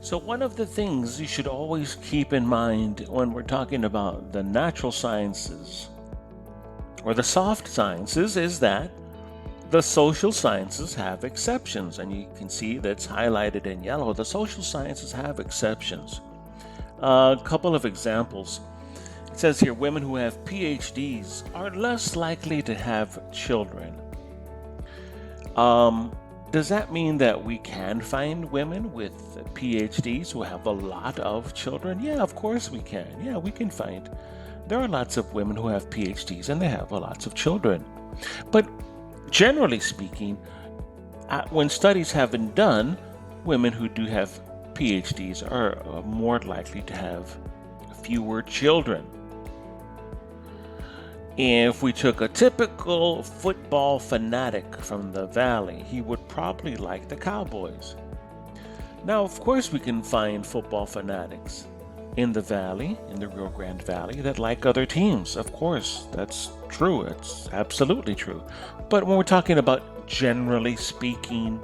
So, one of the things you should always keep in mind when we're talking about the natural sciences or the soft sciences is that the social sciences have exceptions. And you can see that's highlighted in yellow. The social sciences have exceptions. A couple of examples. It says here women who have PhDs are less likely to have children. Does that mean that we can find women with PhDs who have a lot of children? Yeah, of course we can. Yeah, we can find. There are lots of women who have PhDs and they have lots of children. But generally speaking, when studies have been done, women who do have PhDs are more likely to have fewer children. If we took a typical football fanatic from the Valley, he would probably like the Cowboys. Now, of course, we can find football fanatics in the Valley, in the Rio Grande Valley, that like other teams. Of course, that's true. It's absolutely true. But when we're talking about generally speaking,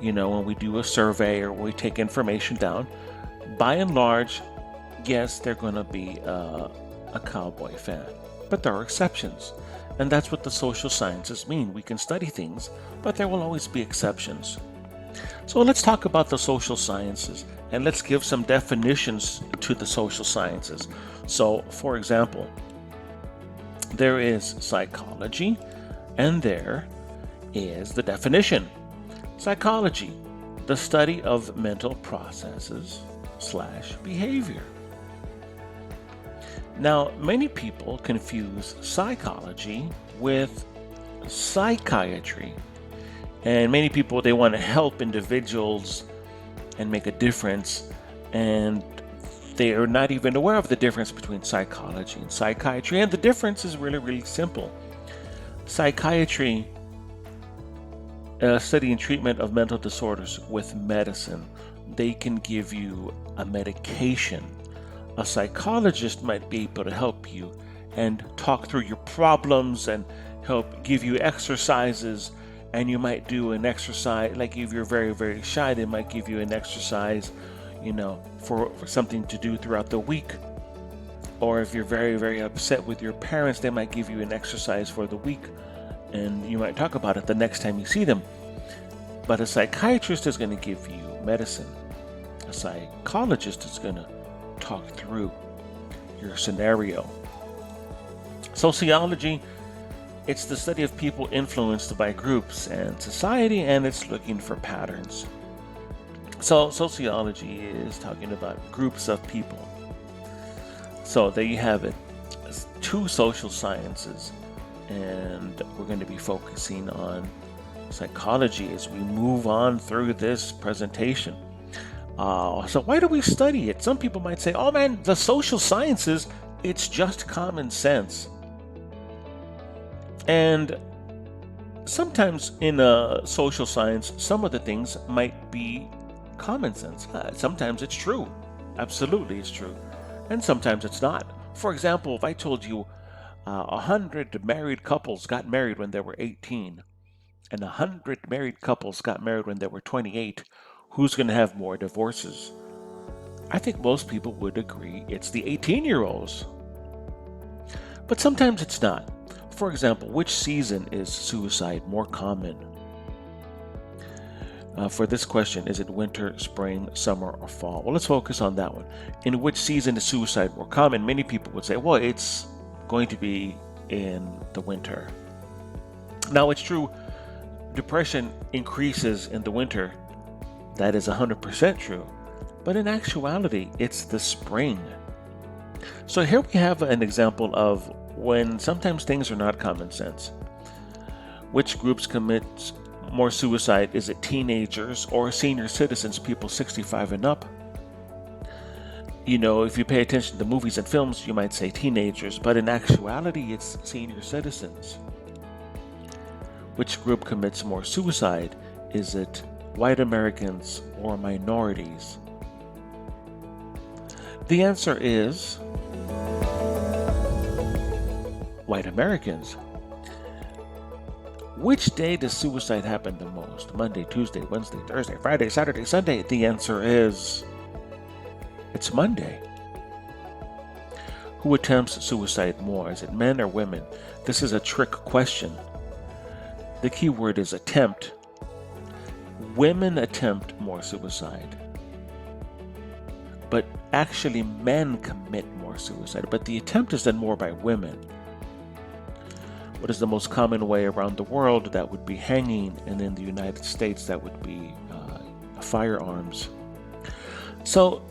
when we do a survey or we take information down, by and large, yes, they're going to be a Cowboy fan. But there are exceptions. And that's what the social sciences mean. We can study things, but there will always be exceptions. So let's talk about the social sciences and let's give some definitions to the social sciences. So, for example, there is psychology and there is the definition. Psychology, the study of mental processes / behavior. Now, many people confuse psychology with psychiatry. And many people, they want to help individuals and make a difference. And they are not even aware of the difference between psychology and psychiatry. And the difference is really, really simple. Psychiatry, study and treatment of mental disorders with medicine. They can give you a medication. A psychologist might be able to help you and talk through your problems and help give you exercises. And you might do an exercise, like if you're very, very shy, they might give you an exercise, for something to do throughout the week. Or if you're very, very upset with your parents, they might give you an exercise for the week. And you might talk about it the next time you see them. But a psychiatrist is going to give you medicine. A psychologist is going to talk through your scenario. Sociology, it's the study of people influenced by groups and society, and it's looking for patterns. So sociology is talking about groups of people. So there you have it. It's 2 social sciences, and we're going to be focusing on psychology as we move on through this presentation. So why do we study it? Some people might say, oh man, the social sciences, it's just common sense. And sometimes in a social science, some of the things might be common sense. Sometimes it's true. Absolutely, it's true. And sometimes it's not. For example, if I told you 100 married couples got married when they were 18, and 100 married couples got married when they were 28, who's going to have more divorces? I think most people would agree it's the 18-year-olds. But sometimes it's not. For example, which season is suicide more common? For this question, is it winter, spring, summer, or fall? Well, let's focus on that one. In which season is suicide more common? Many people would say, well, it's going to be in the winter. Now, it's true, depression increases in the winter. That is 100% true. But in actuality, it's the spring. So here we have an example of when sometimes things are not common sense. Which groups commit more suicide? Is it teenagers or senior citizens, people 65 and up? If you pay attention to movies and films, you might say teenagers, but in actuality, it's senior citizens. Which group commits more suicide? Is it white Americans or minorities? The answer is white Americans. Which day does suicide happen the most? Monday, Tuesday, Wednesday, Thursday, Friday, Saturday, Sunday? The answer is It's Monday. Who attempts suicide more? Is it men or women? This is a trick question. The key word is attempt. Women attempt more suicide. But actually, men commit more suicide. But the attempt is done more by women. What is the most common way around the world? That would be hanging, and in the United States, that would be firearms. So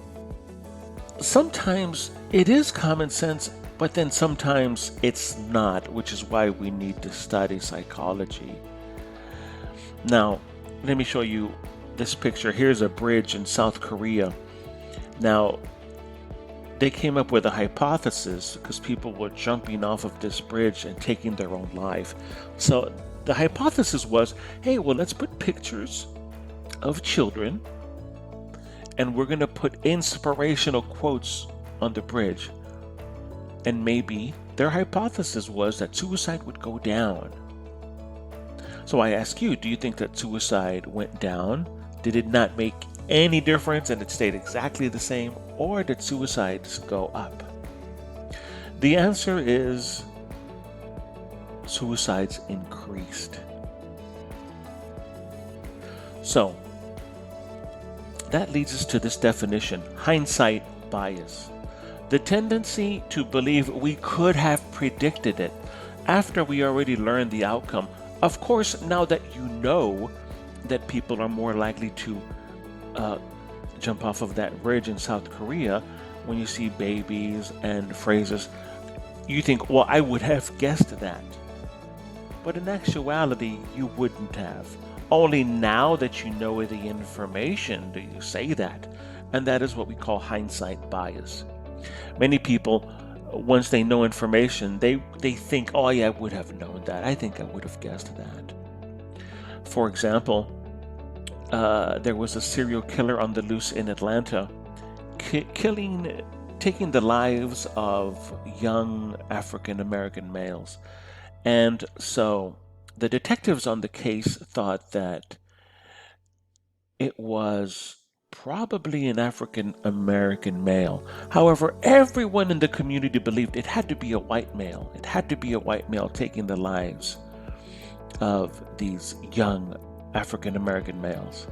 sometimes it is common sense, but then sometimes it's not, which is why we need to study psychology. Now, let me show you this picture. Here's a bridge in South Korea. Now, they came up with a hypothesis because people were jumping off of this bridge and taking their own life. So the hypothesis was, hey, well, let's put pictures of children and we're going to put inspirational quotes on the bridge. And maybe their hypothesis was that suicide would go down. So I ask you, do you think that suicide went down? Did it not make any difference and it stayed exactly the same? Or did suicides go up? The answer is suicides increased. So that leads us to this definition, hindsight bias. The tendency to believe we could have predicted it after we already learned the outcome. Of course, now that you know that people are more likely to jump off of that bridge in South Korea, when you see babies and phrases, you think, well, I would have guessed that. But in actuality, you wouldn't have. Only now that you know the information do you say that. And that is what we call hindsight bias. Many people, once they know information, they think, oh yeah, I would have known that. I think I would have guessed that. For example, there was a serial killer on the loose in Atlanta, taking the lives of young African American males. And so the detectives on the case thought that it was probably an African American male. However, everyone in the community believed it had to be a white male. It had to be a white male taking the lives of these young African American males.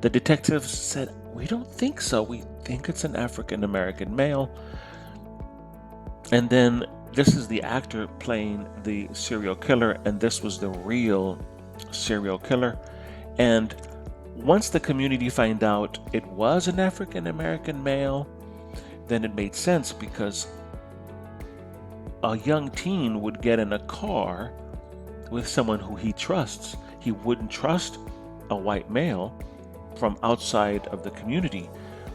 The detectives said, we don't think so. We think it's an African American male. And then this is the actor playing the serial killer, and this was the real serial killer. And once the community found out it was an African American male, then it made sense, because a young teen would get in a car with someone who he trusts. He wouldn't trust a white male from outside of the community.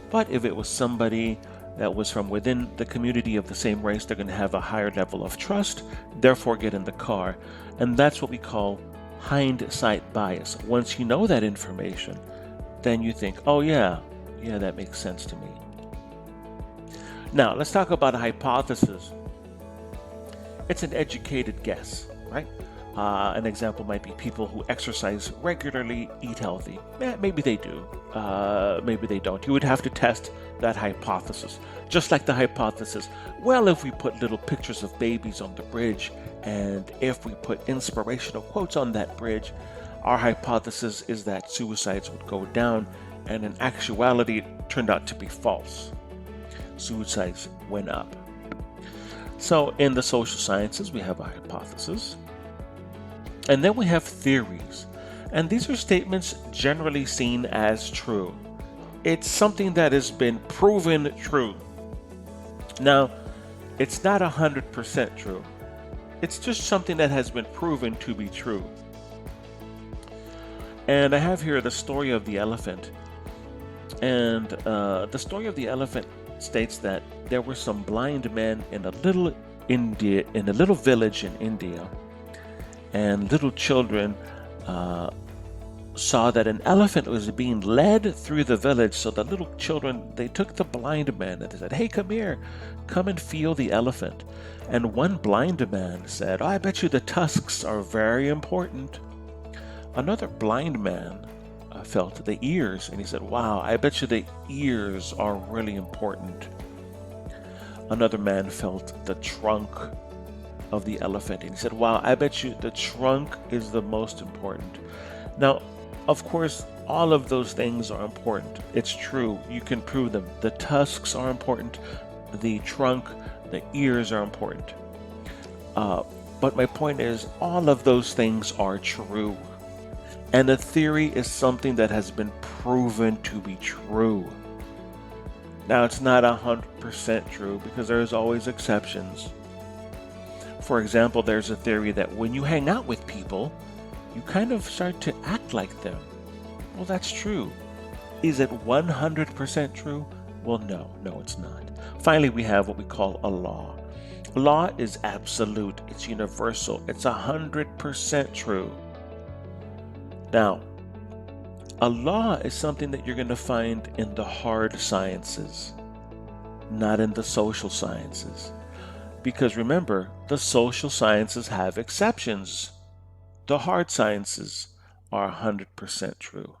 But if it was somebody that was from within the community of the same race, they're going to have a higher level of trust, therefore get in the car. And that's what we call hindsight bias. Once you know that information, then you think, oh yeah, that makes sense to me. Now, let's talk about a hypothesis. It's an educated guess, right? An example might be people who exercise regularly, eat healthy. Maybe they do, maybe they don't. You would have to test that hypothesis. Just like the hypothesis, well, if we put little pictures of babies on the bridge, and if we put inspirational quotes on that bridge, our hypothesis is that suicides would go down, and in actuality, it turned out to be false. Suicides went up. So in the social sciences, we have a hypothesis. And then we have theories. And these are statements generally seen as true. It's something that has been proven true. Now, it's not 100% true. It's just something that has been proven to be true. And I have here the story of the elephant. And the story of the elephant states that there were some blind men in a little village in India. And little children saw that an elephant was being led through the village. So the little children, they took the blind man and they said, hey, come here, come and feel the elephant. And one blind man said, oh, I bet you the tusks are very important. Another blind man felt the ears, and he said, wow, I bet you the ears are really important. Another man felt the trunk of the elephant, and he said, wow, I bet you the trunk is the most important. Now, of course, all of those things are important. It's true. You can prove them. The tusks are important. The trunk, the ears are important. But my point is, all of those things are true. And a theory is something that has been proven to be true. Now, it's not 100% true because there's always exceptions. For example, there's a theory that when you hang out with people, you kind of start to act like them. Well, that's true. Is it 100% true? Well, no, it's not. Finally, we have what we call a law. Law is absolute, it's universal, it's 100% true. Now, a law is something that you're going to find in the hard sciences, not in the social sciences. Because remember, the social sciences have exceptions. The hard sciences are 100% true.